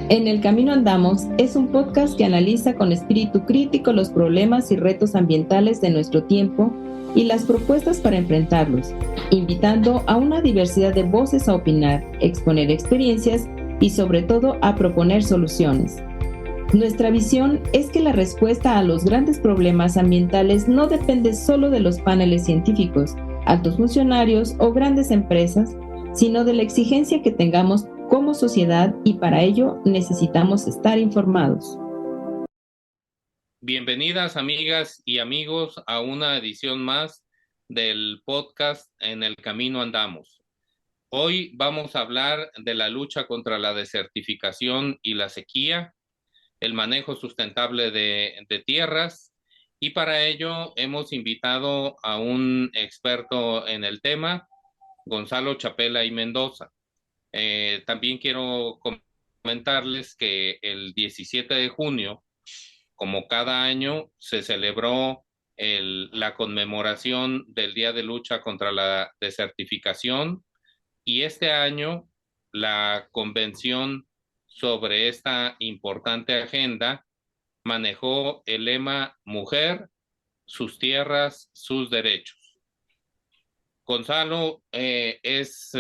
En el Camino Andamos es un podcast que analiza con espíritu crítico los problemas y retos ambientales de nuestro tiempo y las propuestas para enfrentarlos, invitando a una diversidad de voces a opinar, exponer experiencias y sobre todo a proponer soluciones. Nuestra visión es que la respuesta a los grandes problemas ambientales no depende solo de los paneles científicos, altos funcionarios o grandes empresas, sino de la exigencia que tengamos como sociedad, y para ello necesitamos estar informados. Bienvenidas amigas y amigos a una edición más del podcast En el Camino Andamos. Hoy vamos a hablar de la lucha contra la desertificación y la sequía, el manejo sustentable de tierras, y para ello hemos invitado a un experto en el tema, Gonzalo Chapela y Mendoza. También quiero comentarles que el 17 de junio, como cada año, se celebró la conmemoración del Día de Lucha contra la Desertificación, y este año la convención sobre esta importante agenda manejó el lema Mujer, sus tierras, sus derechos. Gonzalo es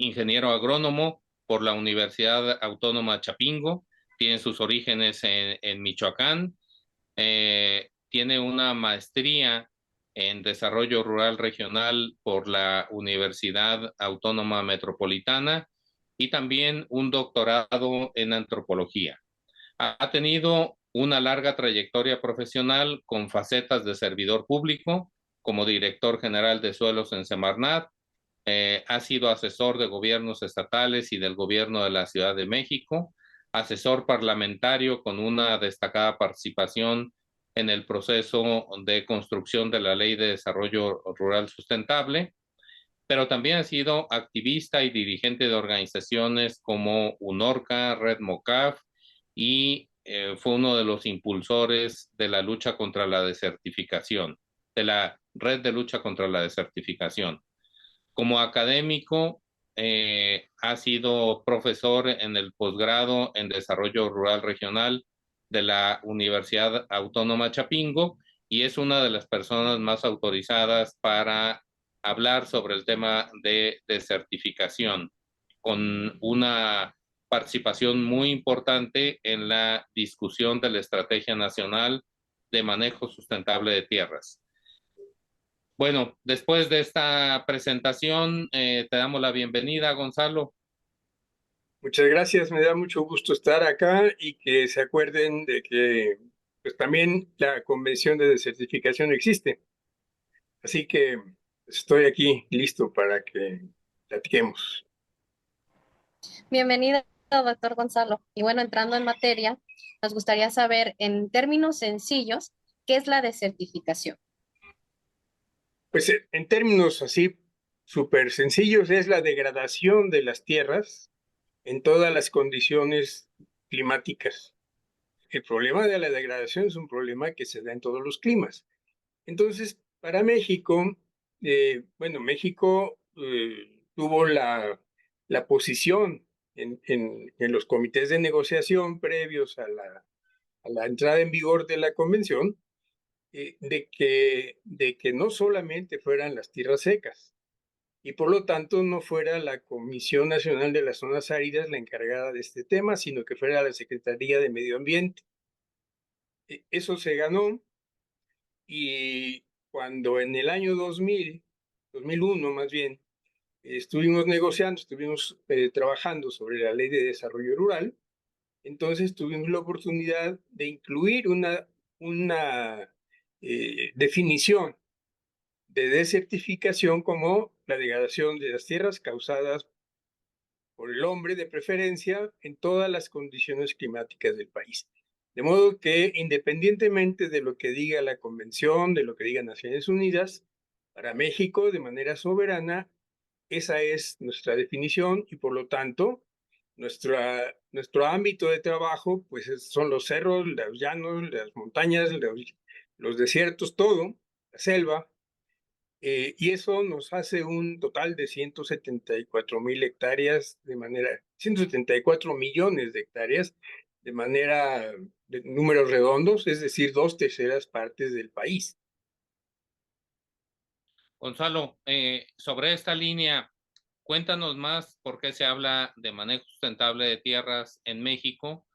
ingeniero agrónomo por la Universidad Autónoma Chapingo, tiene sus orígenes en Michoacán, tiene una maestría en desarrollo rural regional por la Universidad Autónoma Metropolitana y también un doctorado en antropología. Ha tenido una larga trayectoria profesional con facetas de servidor público, como director general de suelos en Semarnat. Ha sido asesor de gobiernos estatales y del gobierno de la Ciudad de México, asesor parlamentario con una destacada participación en el proceso de construcción de la Ley de Desarrollo Rural Sustentable, pero también ha sido activista y dirigente de organizaciones como UNORCA, Red MOCAF, y fue uno de los impulsores de la lucha contra la desertificación, de la Red de Lucha contra la Desertificación. Como académico, ha sido profesor en el posgrado en Desarrollo Rural Regional de la Universidad Autónoma Chapingo, y es una de las personas más autorizadas para hablar sobre el tema de desertificación, con una participación muy importante en la discusión de la Estrategia Nacional de Manejo Sustentable de Tierras. Bueno, después de esta presentación, te damos la bienvenida, Gonzalo. Muchas gracias, me da mucho gusto estar acá y que se acuerden de que pues, también la Convención de Desertificación existe. Así que estoy aquí listo para que platiquemos. Bienvenido, doctor Gonzalo. Y bueno, entrando en materia, nos gustaría saber en términos sencillos, ¿qué es la desertificación? Pues en términos así súper sencillos, es la degradación de las tierras en todas las condiciones climáticas. El problema de la degradación es un problema que se da en todos los climas. Entonces, para México, México tuvo la posición en los comités de negociación previos a la entrada en vigor de la convención, de que no solamente fueran las tierras secas, y por lo tanto no fuera la Comisión Nacional de las Zonas Áridas la encargada de este tema, sino que fuera la Secretaría de Medio Ambiente. Eso se ganó, y cuando en el año 2001 más bien, estuvimos negociando, estuvimos trabajando sobre la Ley de Desarrollo Rural, entonces tuvimos la oportunidad de incluir una definición de desertificación como la degradación de las tierras causadas por el hombre, de preferencia en todas las condiciones climáticas del país. De modo que, independientemente de lo que diga la Convención, de lo que diga Naciones Unidas, para México, de manera soberana, esa es nuestra definición, y por lo tanto, nuestro ámbito de trabajo pues son los cerros, los llanos, las montañas, los desiertos, todo, la selva, y eso nos hace un total de 174,000 hectáreas de manera 174 millones de hectáreas de manera de números redondos, es decir, 2/3 partes del país. Gonzalo, sobre esta línea, cuéntanos más por qué se habla de manejo sustentable de tierras en México.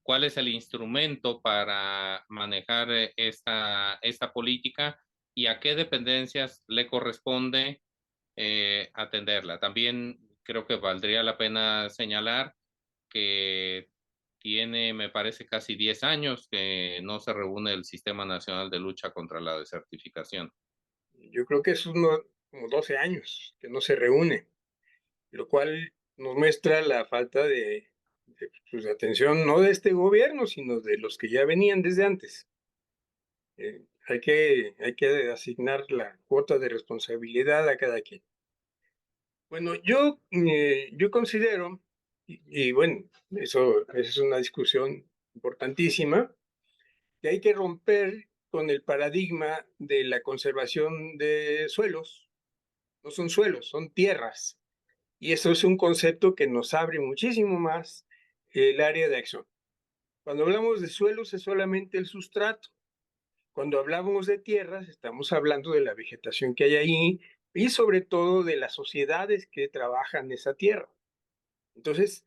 ¿Cuál es el instrumento para manejar esta política y a qué dependencias le corresponde atenderla? También creo que valdría la pena señalar que tiene, me parece, casi 10 años que no se reúne el Sistema Nacional de Lucha contra la Desertificación. Yo creo que es como 12 años que no se reúne, lo cual nos muestra la falta de atención, no de este gobierno, sino de los que ya venían desde antes. Hay que asignar la cuota de responsabilidad a cada quien. Bueno, yo considero, y bueno, eso es una discusión importantísima, que hay que romper con el paradigma de la conservación de suelos. No son suelos, son tierras. Y eso es un concepto que nos abre muchísimo más el área de acción. Cuando hablamos de suelos es solamente el sustrato. Cuando hablamos de tierras estamos hablando de la vegetación que hay ahí y sobre todo de las sociedades que trabajan esa tierra. Entonces,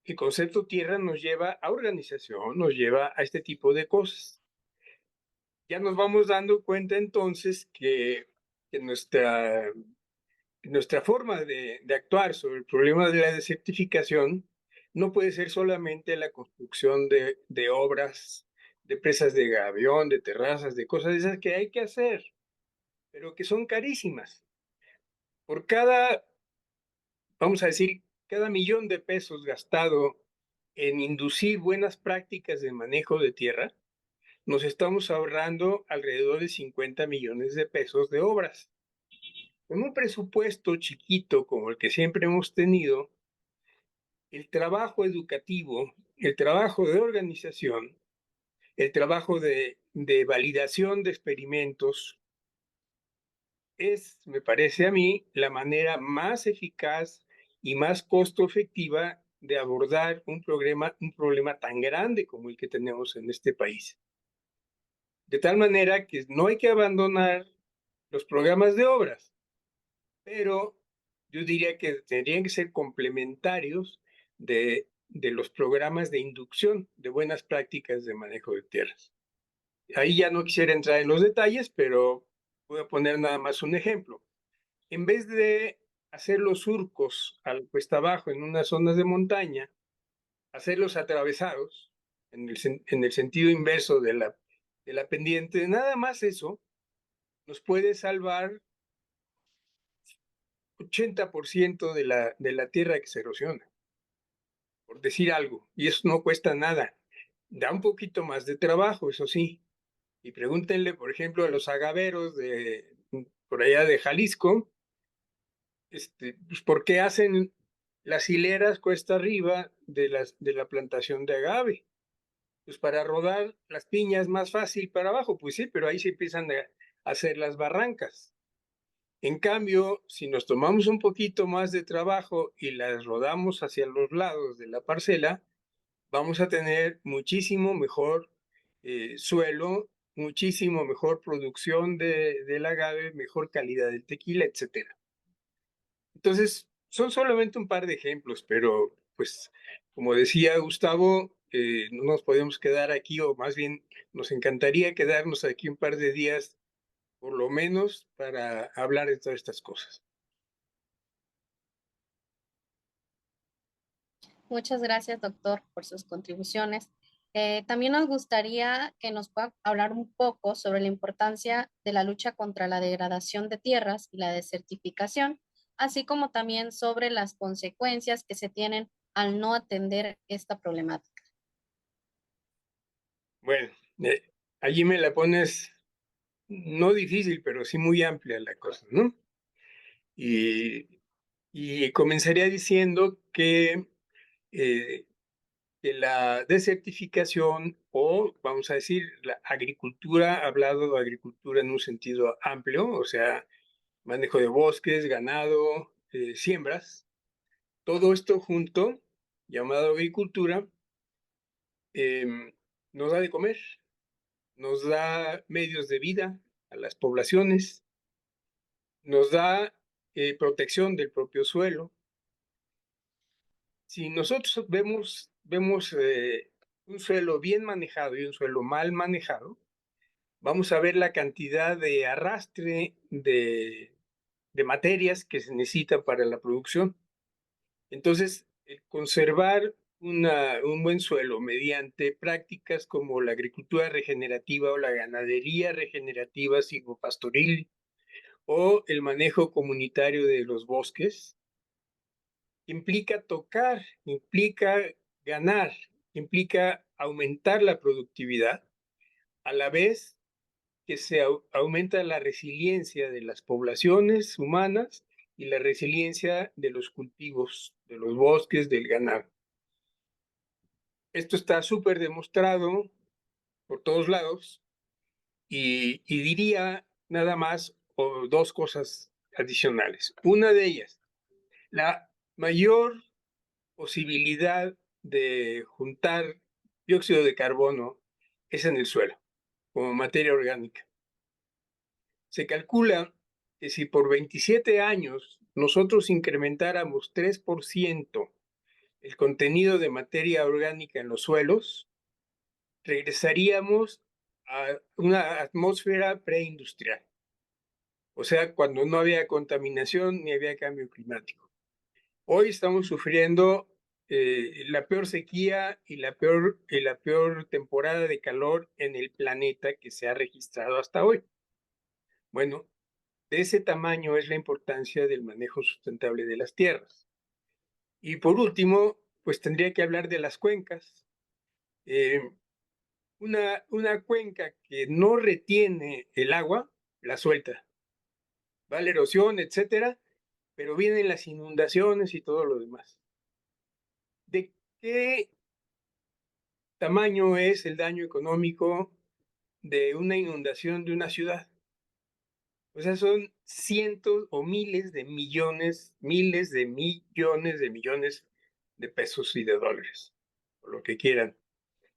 el concepto tierra nos lleva a organización, nos lleva a este tipo de cosas. Ya nos vamos dando cuenta entonces que nuestra forma de actuar sobre el problema de la desertificación no puede ser solamente la construcción de obras, de presas de gavión, de terrazas, de cosas de esas que hay que hacer, pero que son carísimas. Por cada, vamos a decir, cada $1,000,000 gastado en inducir buenas prácticas de manejo de tierra, nos estamos ahorrando alrededor de 50 millones de pesos de obras. Con un presupuesto chiquito como el que siempre hemos tenido, el trabajo educativo, el trabajo de organización, el trabajo de validación de experimentos es, me parece a mí, la manera más eficaz y más costo efectiva de abordar un problema tan grande como el que tenemos en este país. De tal manera que no hay que abandonar los programas de obras, pero yo diría que tendrían que ser complementarios de los programas de inducción de buenas prácticas de manejo de tierras. Ahí ya no quisiera entrar en los detalles, pero voy a poner nada más un ejemplo. En vez de hacer los surcos al cuesta abajo en unas zonas de montaña, hacerlos atravesados en el sentido inverso de la pendiente, nada más eso nos puede salvar 80% de la tierra que se erosiona, por decir algo, y eso no cuesta nada. Da un poquito más de trabajo, eso sí. Y pregúntenle, por ejemplo, a los agaveros por allá de Jalisco, pues, ¿por qué hacen las hileras cuesta arriba de la plantación de agave? Pues para rodar las piñas más fácil para abajo, pues sí, pero ahí se empiezan a hacer las barrancas. En cambio, si nos tomamos un poquito más de trabajo y las rodamos hacia los lados de la parcela, vamos a tener muchísimo mejor suelo, muchísimo mejor producción del agave, mejor calidad del tequila, etc. Entonces, son solamente un par de ejemplos, pero pues como decía Gustavo, no nos podemos quedar aquí, o más bien nos encantaría quedarnos aquí un par de días por lo menos para hablar de todas estas cosas. Muchas gracias, doctor, por sus contribuciones. También nos gustaría que nos pueda hablar un poco sobre la importancia de la lucha contra la degradación de tierras y la desertificación, así como también sobre las consecuencias que se tienen al no atender esta problemática. Bueno, allí me la pones no difícil, pero sí muy amplia la cosa, ¿no? Y comenzaría diciendo eh, que la desertificación, o vamos a decir la agricultura, hablado de agricultura en un sentido amplio, o sea, manejo de bosques, ganado, siembras, Todo esto junto, llamado agricultura, nos da de comer, nos da medios de vida a las poblaciones, nos da protección del propio suelo. Si nosotros vemos un suelo bien manejado y un suelo mal manejado, vamos a ver la cantidad de arrastre de materias que se necesitan para la producción. Entonces, conservar un buen suelo mediante prácticas como la agricultura regenerativa o la ganadería regenerativa silvopastoril o el manejo comunitario de los bosques, implica tocar, implica ganar, implica aumentar la productividad, a la vez que se aumenta la resiliencia de las poblaciones humanas y la resiliencia de los cultivos, de los bosques, del ganado. Esto está súper demostrado por todos lados y diría nada más dos cosas adicionales. Una de ellas, la mayor posibilidad de juntar dióxido de carbono es en el suelo, como materia orgánica. Se calcula que si por 27 años nosotros incrementáramos 3% el contenido de materia orgánica en los suelos, regresaríamos a una atmósfera preindustrial. O sea, cuando no había contaminación ni había cambio climático. Hoy estamos sufriendo la peor sequía y la peor temporada de calor en el planeta que se ha registrado hasta hoy. Bueno, de ese tamaño es la importancia del manejo sustentable de las tierras. Y por último, pues tendría que hablar de las cuencas. Una cuenca que no retiene el agua, la suelta. Va la erosión, etcétera, pero vienen las inundaciones y todo lo demás. ¿De qué tamaño es el daño económico de una inundación de una ciudad? O sea, son cientos o miles de millones de pesos y de dólares, o lo que quieran.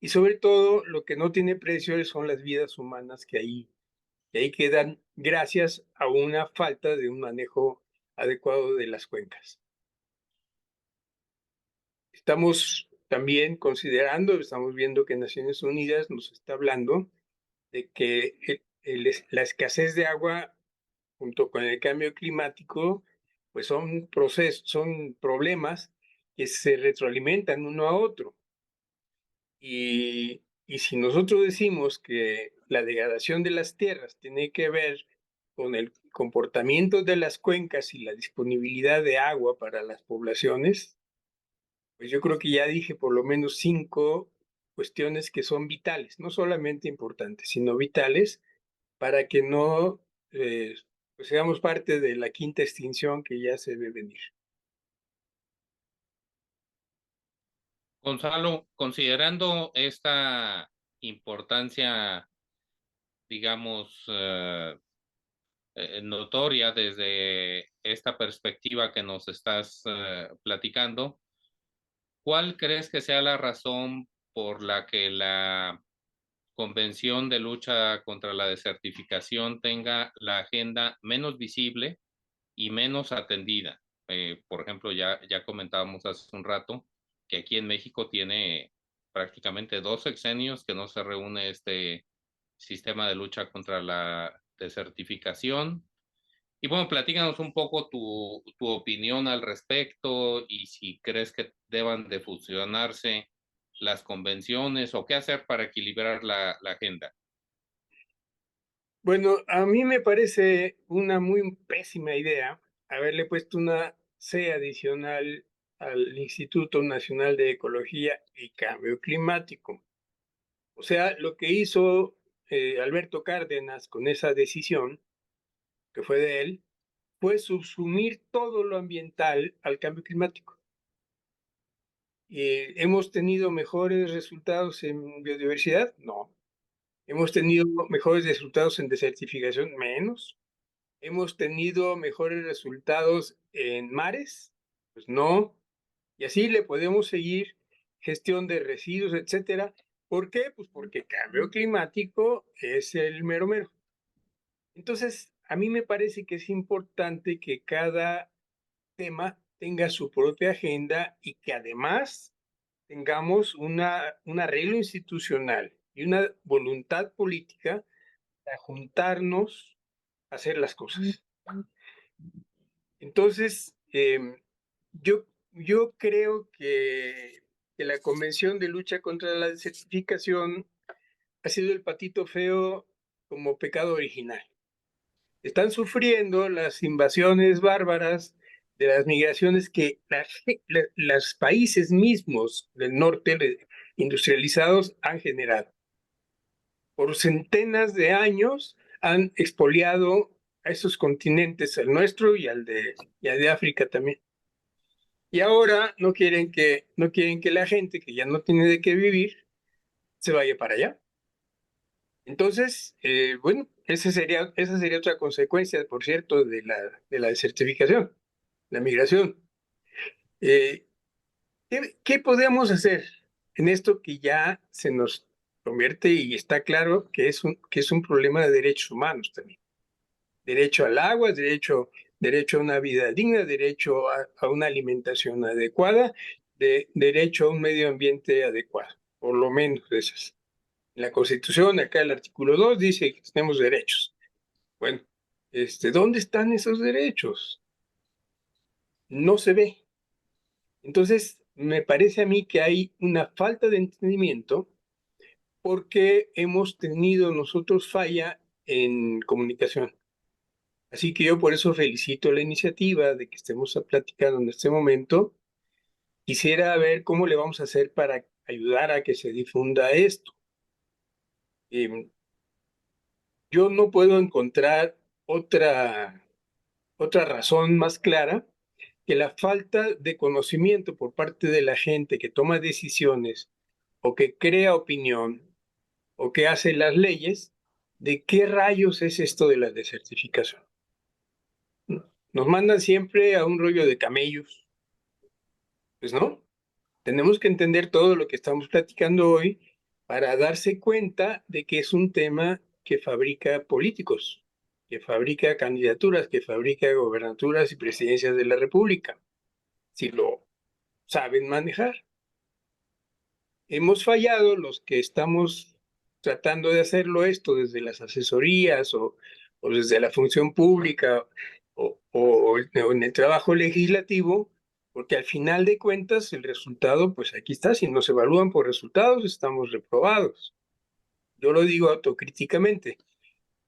Y sobre todo, lo que no tiene precio son las vidas humanas que ahí quedan gracias a una falta de un manejo adecuado de las cuencas. Estamos también considerando, estamos viendo que Naciones Unidas nos está hablando de que la escasez de agua junto con el cambio climático, pues son problemas que se retroalimentan uno a otro. Y si nosotros decimos que la degradación de las tierras tiene que ver con el comportamiento de las cuencas y la disponibilidad de agua para las poblaciones, pues yo creo que ya dije por lo menos 5 cuestiones que son vitales, no solamente importantes, sino vitales para que no pues seamos parte de la quinta extinción que ya se ve venir. Gonzalo, considerando esta importancia, digamos, notoria desde esta perspectiva que nos estás platicando, ¿cuál crees que sea la razón por la que la Convención de Lucha contra la Desertificación tenga la agenda menos visible y menos atendida? Por ejemplo, ya comentábamos hace un rato que aquí en México tiene prácticamente 2 sexenios que no se reúne este sistema de lucha contra la desertificación. Y bueno, platícanos un poco tu opinión al respecto y si crees que deban de fusionarse las convenciones o qué hacer para equilibrar la agenda. Bueno, a mí me parece una muy pésima idea haberle puesto una C adicional al Instituto Nacional de Ecología y Cambio Climático. O sea, lo que hizo Alberto Cárdenas con esa decisión, que fue de él, fue subsumir todo lo ambiental al cambio climático. ¿Hemos tenido mejores resultados en biodiversidad? No. ¿Hemos tenido mejores resultados en desertificación? Menos. ¿Hemos tenido mejores resultados en mares? Pues no. Y así le podemos seguir gestión de residuos, etcétera. ¿Por qué? Pues porque cambio climático es el mero mero. Entonces, a mí me parece que es importante que cada tema tenga su propia agenda y que además tengamos un arreglo institucional y una voluntad política para juntarnos a hacer las cosas. Entonces, yo creo que la Convención de Lucha contra la Desertificación ha sido el patito feo como pecado original. Están sufriendo las invasiones bárbaras de las migraciones que los países mismos del norte industrializados han generado. Por centenas de años han expoliado a esos continentes, al nuestro y al de África también. Y ahora no quieren que la gente que ya no tiene de qué vivir se vaya para allá. Entonces, bueno, esa sería otra consecuencia, por cierto, de la desertificación, la migración. ¿Qué podemos hacer en esto que ya se nos convierte y está claro que es un problema de derechos humanos también? Derecho al agua, derecho a una vida digna, derecho a una alimentación adecuada, derecho a un medio ambiente adecuado, por lo menos esas. En la Constitución, acá el artículo 2 dice que tenemos derechos. Bueno, ¿dónde están esos derechos? No se ve. Entonces, me parece a mí que hay una falta de entendimiento porque hemos tenido nosotros falla en comunicación. Así que yo por eso felicito la iniciativa de que estemos platicando en este momento. Quisiera ver cómo le vamos a hacer para ayudar a que se difunda esto. Yo no puedo encontrar otra razón más clara que la falta de conocimiento por parte de la gente que toma decisiones o que crea opinión o que hace las leyes de qué rayos es esto de la desertificación. Nos mandan siempre a un rollo de camellos. Pues no, tenemos que entender todo lo que estamos platicando hoy para darse cuenta de que es un tema que fabrica políticos, que fabrica candidaturas, que fabrica gobernaturas y presidencias de la República, si lo saben manejar. Hemos fallado los que estamos tratando de hacerlo esto desde las asesorías o desde la función pública o en el trabajo legislativo, porque al final de cuentas el resultado, pues aquí está, si nos evalúan por resultados, estamos reprobados. Yo lo digo autocríticamente,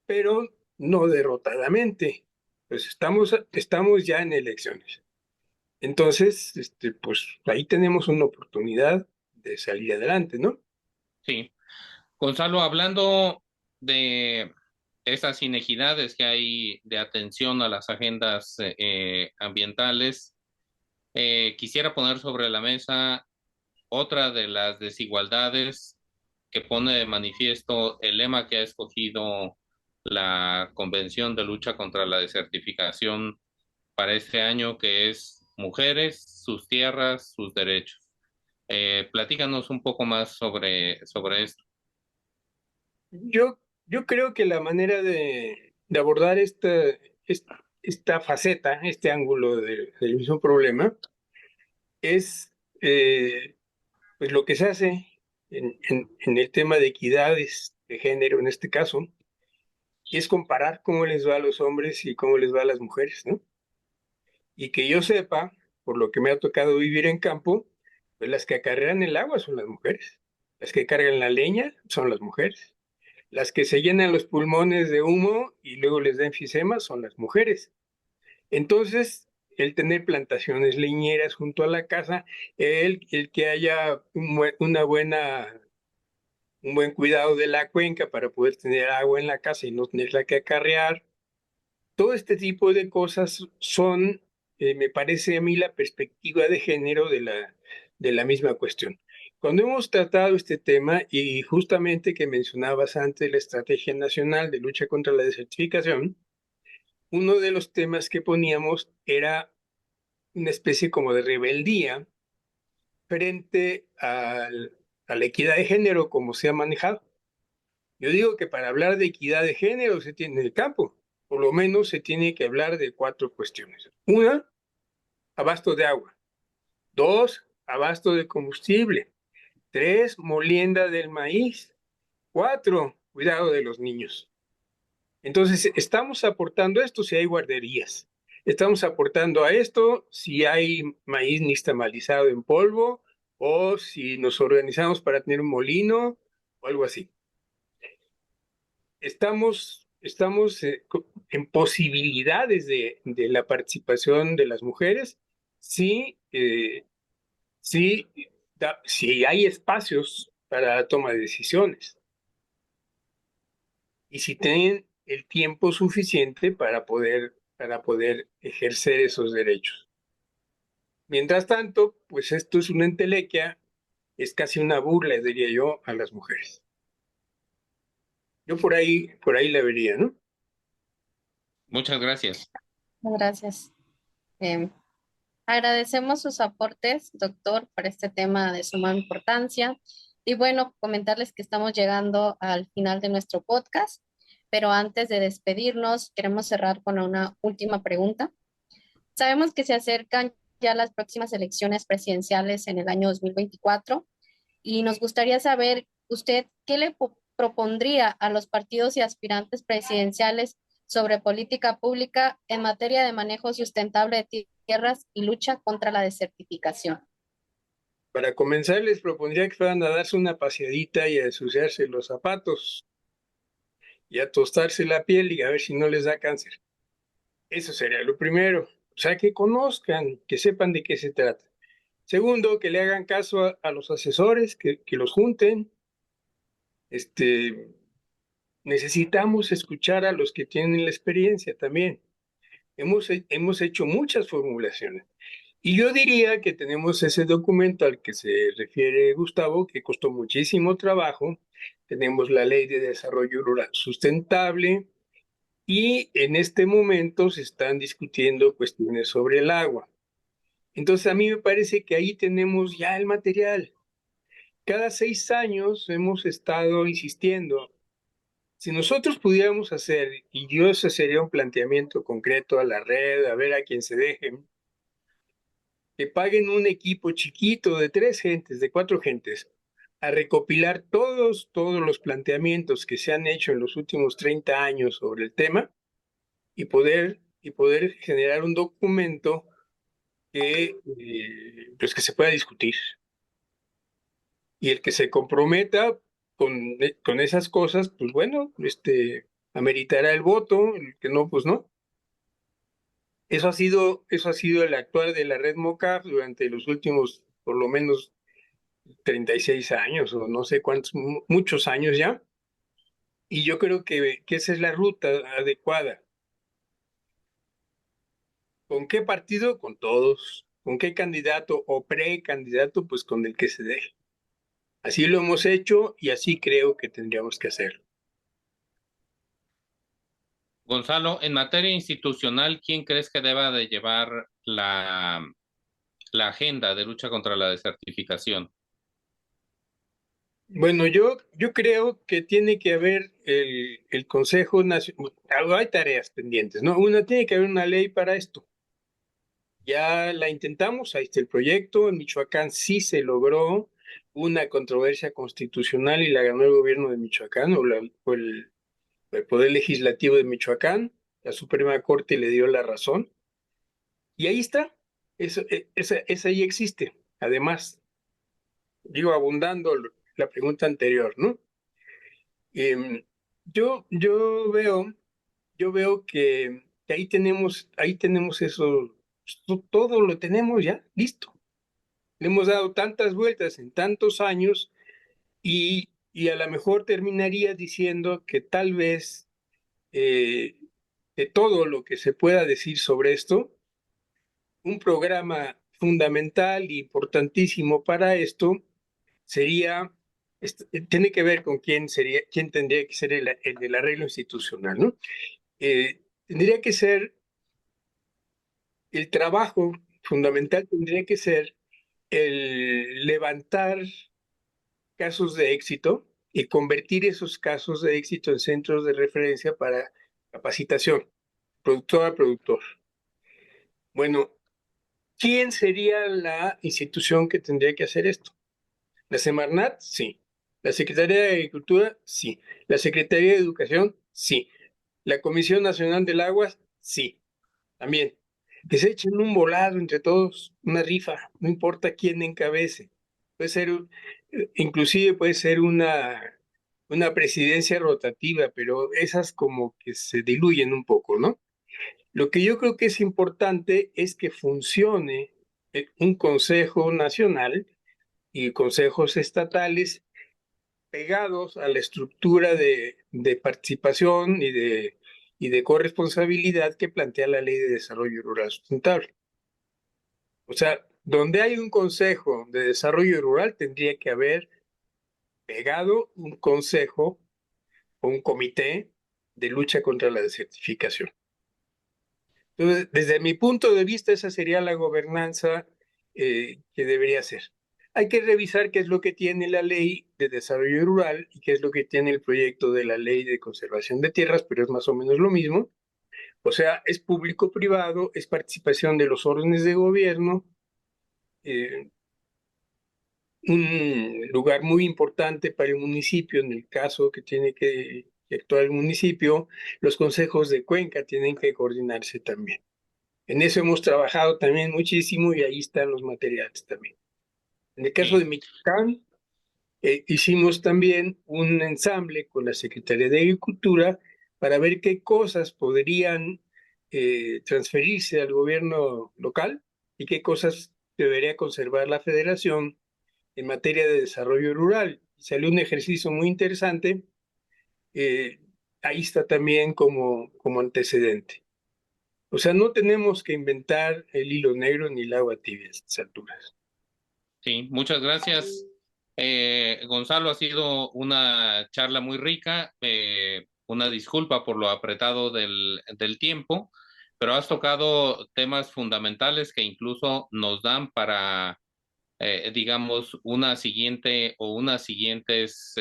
pero no derrotadamente, pues estamos ya en elecciones. Entonces, pues ahí tenemos una oportunidad de salir adelante, ¿no? Sí. Gonzalo, hablando de esas inequidades que hay de atención a las agendas ambientales, quisiera poner sobre la mesa otra de las desigualdades que pone de manifiesto el lema que ha escogido la Convención de Lucha contra la Desertificación para este año, que es Mujeres, sus tierras, sus derechos. Platícanos un poco más sobre esto. Yo creo que la manera de abordar esta faceta, este ángulo del mismo problema, es pues lo que se hace en el tema de equidades de género, en este caso, y es comparar cómo les va a los hombres y cómo les va a las mujeres, ¿no? Y que yo sepa, por lo que me ha tocado vivir en campo, pues las que acarrean el agua son las mujeres, las que cargan la leña son las mujeres. Las que se llenan los pulmones de humo y luego les da enfisema son las mujeres. Entonces, el tener plantaciones leñeras junto a la casa, el que haya un buen cuidado de la cuenca para poder tener agua en la casa y no tenerla que acarrear, todo este tipo de cosas son, me parece a mí, la perspectiva de género de la misma cuestión. Cuando hemos tratado este tema, y justamente que mencionabas antes la Estrategia Nacional de Lucha contra la Desertificación, uno de los temas que poníamos era una especie como de rebeldía frente a la equidad de género como se ha manejado. Yo digo que para hablar de equidad de género se tiene en el campo, por lo menos se tiene que hablar de 4 cuestiones. 1, abasto de agua. 2, abasto de combustible. 3, molienda del maíz. 4, cuidado de los niños. Entonces, estamos aportando esto si hay guarderías. Estamos aportando a esto si hay maíz nixtamalizado en polvo o si nos organizamos para tener un molino o algo así. Estamos en posibilidades de la participación de las mujeres si hay espacios para la toma de decisiones y si tienen el tiempo suficiente para poder ejercer esos derechos. Mientras tanto, pues esto es una entelequia, es casi una burla, diría yo, a las mujeres. Yo por ahí la vería, ¿no? Muchas gracias. Gracias. Agradecemos sus aportes, doctor, para este tema de suma importancia. Y bueno, comentarles que estamos llegando al final de nuestro podcast, pero antes de despedirnos, queremos cerrar con una última pregunta. Sabemos que se acercan ya las próximas elecciones presidenciales en el año 2024 y nos gustaría saber usted qué le propondría a los partidos y aspirantes presidenciales sobre política pública en materia de manejo sustentable de tierras y lucha contra la desertificación. Para comenzar, les propondría que fueran a darse una paseadita y a ensuciarse los zapatos y a tostarse la piel y a ver si no les da cáncer. Eso sería lo primero. O sea, que conozcan, que sepan de qué se trata. Segundo, que le hagan caso a los asesores, que los junten. Necesitamos escuchar a los que tienen la experiencia también. Hemos hecho muchas formulaciones. Y yo diría que tenemos ese documento al que se refiere Gustavo, que costó muchísimo trabajo. Tenemos la Ley de Desarrollo Rural Sustentable y en este momento se están discutiendo cuestiones sobre el agua. Entonces a mí me parece que ahí tenemos ya el material. Cada 6 años hemos estado insistiendo. Si nosotros pudiéramos hacer, y yo ese sería un planteamiento concreto a la red, a ver a quién se dejen, que paguen un equipo chiquito de 3 gentes, de 4 gentes, a recopilar todos los planteamientos que se han hecho en los últimos 30 años sobre el tema y poder generar un documento que se pueda discutir. Y el que se comprometa con esas cosas, pues bueno, ameritará el voto, el que no, pues no. Eso ha sido el actuar de la red MOCAF durante los últimos, por lo menos, 36 años o no sé cuántos, muchos años ya. Y yo creo que esa es la ruta adecuada. ¿Con qué partido? Con todos. ¿Con qué candidato o precandidato? Pues con el que se deje. Así lo hemos hecho y así creo que tendríamos que hacerlo. Gonzalo, en materia institucional, ¿quién crees que deba de llevar la agenda de lucha contra la desertificación? Bueno, yo creo que tiene que haber el Consejo Nacional. Hay tareas pendientes, ¿no? Tiene que haber una ley para esto. Ya la intentamos, ahí está el proyecto. En Michoacán sí se logró una controversia constitucional y la ganó el gobierno de Michoacán o el Poder Legislativo de Michoacán. La Suprema Corte le dio la razón. Y ahí está. Esa ya existe. Además, digo, abundando la pregunta anterior, ¿no? Yo veo que ahí tenemos eso, todo lo tenemos ya listo. Le hemos dado tantas vueltas en tantos años y a lo mejor terminaría diciendo que tal vez de todo lo que se pueda decir sobre esto, un programa fundamental e importantísimo para esto tiene que ver con quién tendría que ser el del arreglo institucional, ¿no? Tendría que ser, el trabajo fundamental tendría que ser el levantar casos de éxito y convertir esos casos de éxito en centros de referencia para capacitación, productor a productor. Bueno, ¿quién sería la institución que tendría que hacer esto? ¿La Semarnat? Sí. ¿La Secretaría de Agricultura? Sí. ¿La Secretaría de Educación? Sí. ¿La Comisión Nacional del Agua? Sí. También. Que se echen un volado entre todos, una rifa, no importa quién encabece. Puede ser, inclusive puede ser una presidencia rotativa, pero esas como que se diluyen un poco, ¿no? Lo que yo creo que es importante es que funcione un Consejo Nacional y consejos estatales pegados a la estructura de participación y de corresponsabilidad que plantea la Ley de Desarrollo Rural Sustentable. O sea, donde hay un Consejo de Desarrollo Rural tendría que haber pegado un consejo o un comité de lucha contra la desertificación. Entonces, desde mi punto de vista, esa sería la gobernanza que debería ser. Hay que revisar qué es lo que tiene la ley de desarrollo rural y qué es lo que tiene el proyecto de la ley de conservación de tierras, pero es más o menos lo mismo. O sea, es público-privado, es participación de los órdenes de gobierno, un lugar muy importante para el municipio en el caso que tiene que actuar el municipio. Los consejos de cuenca tienen que coordinarse también. En eso hemos trabajado también muchísimo y ahí están los materiales también. En el caso de Michoacán, hicimos también un ensamble con la Secretaría de Agricultura para ver qué cosas podrían transferirse al gobierno local y qué cosas debería conservar la Federación en materia de desarrollo rural. Salió un ejercicio muy interesante. Ahí está también como antecedente. O sea, no tenemos que inventar el hilo negro ni el agua tibia a estas alturas. Sí, muchas gracias. Gonzalo, ha sido una charla muy rica. Una disculpa por lo apretado del tiempo, pero has tocado temas fundamentales que incluso nos dan para, digamos, una siguiente o unas siguientes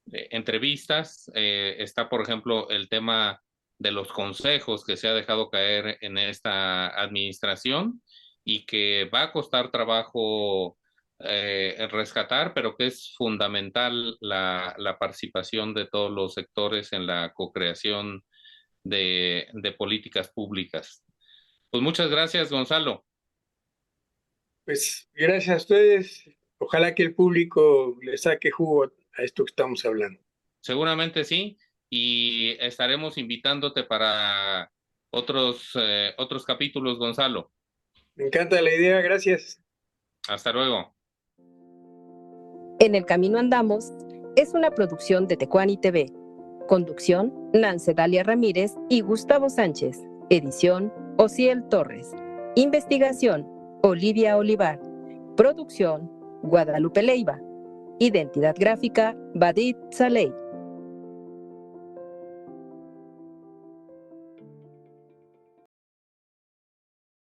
entrevistas. Está, por ejemplo, el tema de los consejos que se ha dejado caer en esta administración y que va a costar trabajo rescatar, pero que es fundamental la participación de todos los sectores en la co-creación de políticas públicas. Pues muchas gracias, Gonzalo. Pues gracias a ustedes. Ojalá que el público le saque jugo a esto que estamos hablando. Seguramente sí, y estaremos invitándote para otros capítulos, Gonzalo. Me encanta la idea, gracias. Hasta luego. En el Camino Andamos es una producción de Tecuani TV. Conducción, Nancedalia Ramírez y Gustavo Sánchez. Edición, Osiel Torres. Investigación, Olivia Olivar. Producción, Guadalupe Leiva. Identidad gráfica, Badit Saleh.